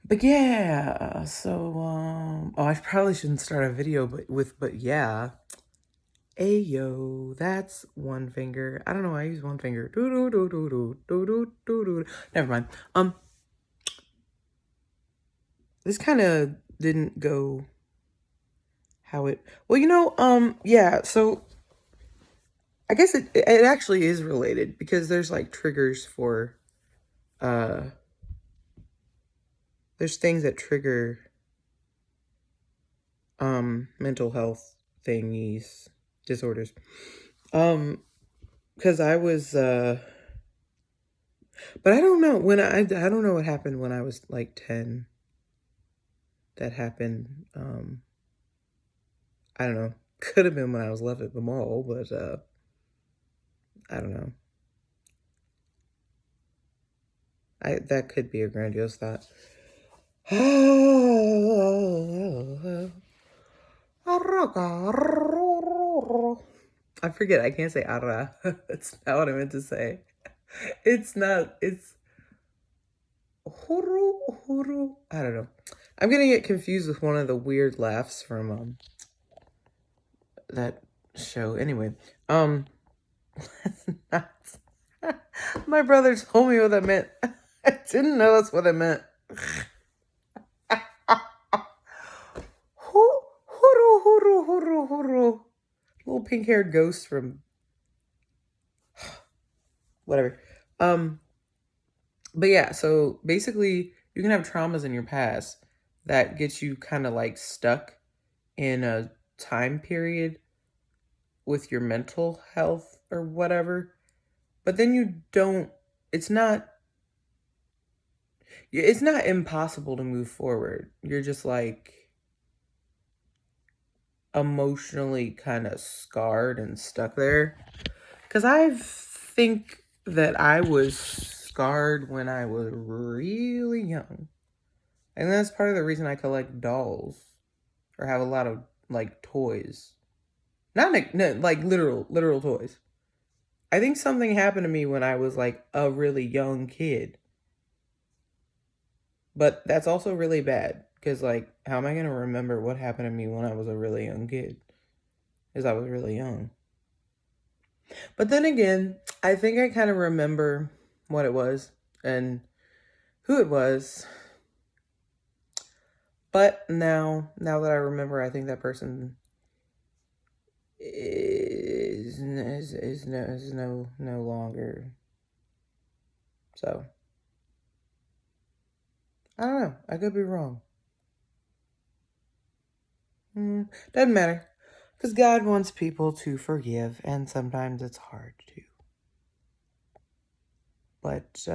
But yeah, so oh, I probably shouldn't start a video but yeah. Ayo, that's one finger. I don't know why I use one finger. Do do do do do do do do do. Never mind. This kind of didn't go how it. Well, yeah. So I guess it actually is related because there's like triggers for uh there's things that trigger mental health thingies, disorders. Because I was but I don't know when I don't know what happened when I was like 10. That happened. I don't know. Could have been when I was left at the mall, but I don't know. That could be a grandiose thought. I forget. I can't say ara. That's not what I meant to say. It's not. It's huru huru. I don't know. I'm gonna get confused with one of the weird laughs from that show. Anyway, that's not. My brother told me what that meant. I didn't know that's what it meant. Huru huru huru huru. Little pink-haired ghost from whatever. But yeah, so basically you can have traumas in your past that gets you kind of like stuck in a time period with your mental health or whatever. But then you don't it's not impossible to move forward. You're just like emotionally kind of scarred and stuck there. Cuz I think that I was scarred when I was really young. And that's part of the reason I collect dolls or have a lot of like toys. Not like, no, like literal toys. I think something happened to me when I was like a really young kid. But that's also really bad because like how am I going to remember what happened to me when I was a really young kid? Cuz I was really young. But then again, I think I kind of remember what it was and who it was. But now that I remember, I think that person is no longer. So I don't know. I could be wrong. Doesn't matter, because God wants people to forgive, and sometimes it's hard to. But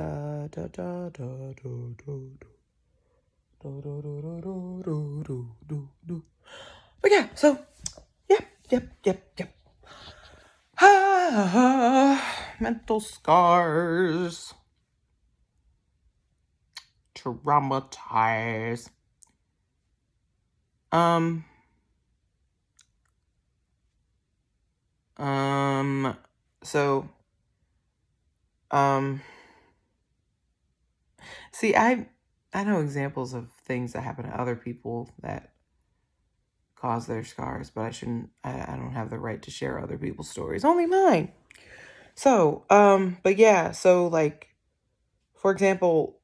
but yeah. So yep. Mental scars, traumatized. Um. So. Um. See, I know examples of things that happen to other people that cause their scars, but I don't have the right to share other people's stories, only mine. So, but yeah, so like, for example,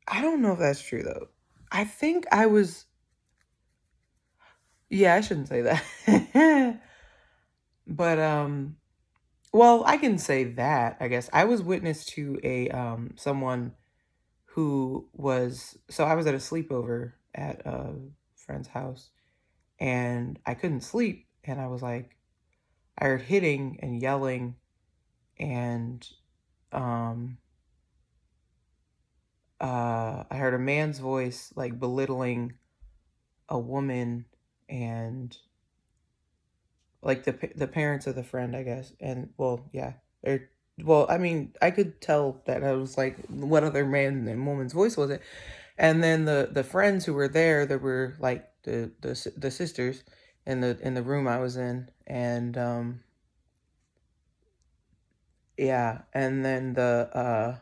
I don't know if that's true though. I think I was, yeah, I shouldn't say that. But, well, I can say that, I guess. I was witness to someone who was, so I was at a sleepover at a friend's house and I couldn't sleep. And I was like, I heard hitting and yelling and um I heard a man's voice like belittling a woman and like the parents of the friend, I guess. And well, yeah. Well, I mean, I could tell that I was like, what other man and woman's voice was it? And then the friends who were there were like the sisters in the room I was in, and Yeah, and then the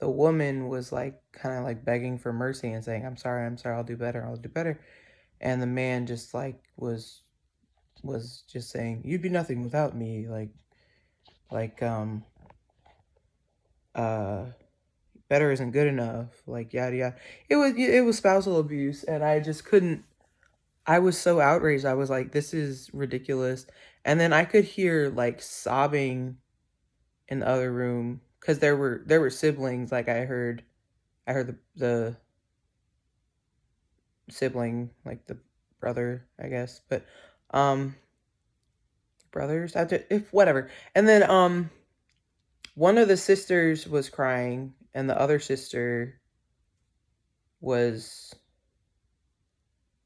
woman was like kind of like begging for mercy and saying, I'm sorry, I'll do better, I'll do better." And the man just like was just saying, "You'd be nothing without me," like uh better isn't good enough, like yada yada. It was spousal abuse, and I just couldn't. I was so outraged. I was like, "This is ridiculous." And then I could hear like sobbing in the other room because there were siblings. Like I heard the sibling, like the brother, I guess, but um brothers after if whatever. And then one of the sisters was crying, and the other sister was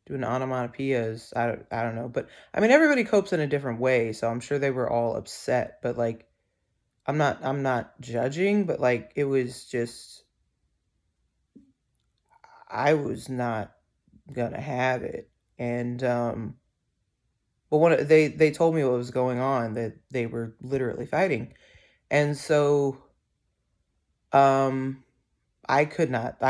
doing onomatopoeias. I don't know, but I mean everybody copes in a different way, so I'm sure they were all upset. But like I'm not judging, but like it was just I was not gonna have it, and but they told me what was going on, that they were literally fighting, and so um I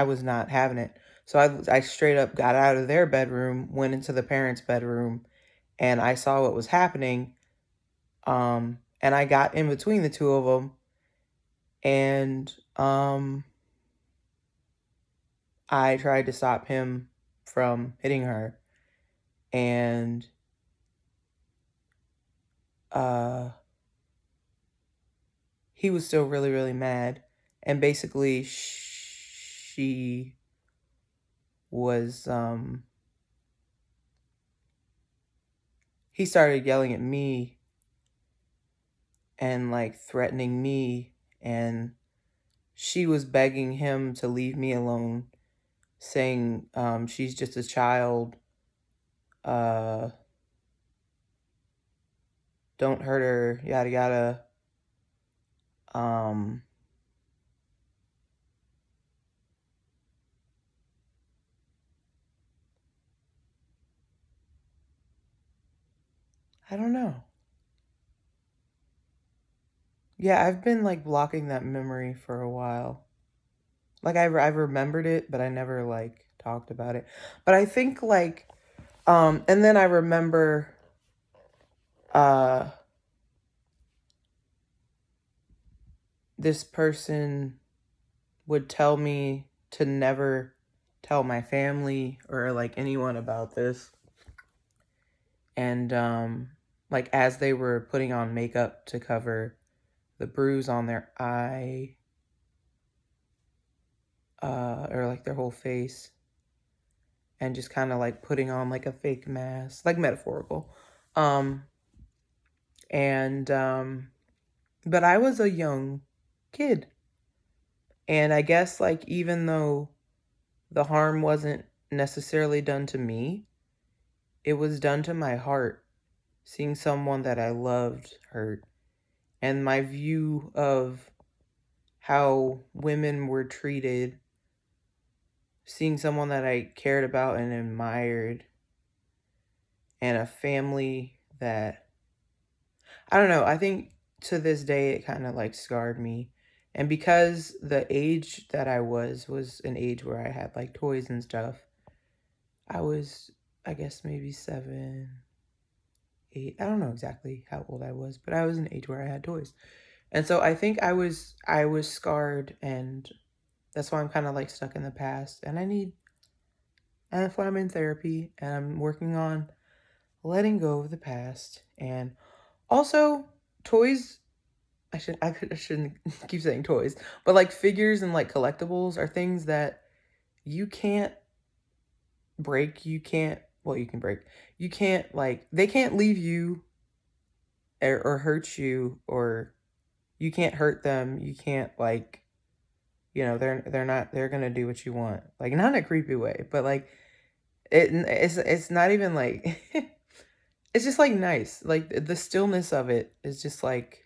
was not having it. So I straight up got out of their bedroom, went into the parents' bedroom, and I saw what was happening. And I got in between the two of them, and I tried to stop him from hitting her, and uh, he was still really, really mad, and basically she was he started yelling at me and like threatening me, and she was begging him to leave me alone, saying she's just a child, uh don't hurt her, yada yada. um I don't know. Yeah, I've been like blocking that memory for a while. Like I remembered it, but I never like talked about it. But I think like and then I remember uh this person would tell me to never tell my family or like anyone about this. And like as they were putting on makeup to cover the bruise on their eye, or like their whole face, and just kind of like putting on like a fake mask, like metaphorical. Um and but I was a young kid, and I guess like even though the harm wasn't necessarily done to me, it was done to my heart, seeing someone that I loved hurt, and my view of how women were treated, seeing someone that I cared about and admired, and a family that, I don't know, I think to this day it kind of like scarred me. And because the age that I was an age where I had like toys and stuff, I was, I guess, maybe 7, 8. I don't know exactly how old I was, but I was an age where I had toys. And so I think I was scarred, and that's why I'm kind of like stuck in the past, and that's why I'm in therapy, and I'm working on letting go of the past. And also toys, I shouldn't keep saying toys, but like figures and like collectibles are things that you can't break. You can't, well, you can break. You can't like, they can't leave you, or hurt you, or you can't hurt them. You can't like, they're gonna do what you want. Like not in a creepy way, but like it's not even like it's just like nice. Like the stillness of it is just like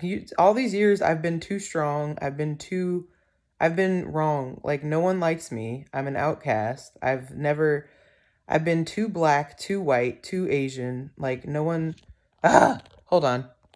you, all these years I've been too strong. I've been wrong. Like no one likes me. I'm an outcast. I've been too black, too white, too Asian. Like no one. Hold on.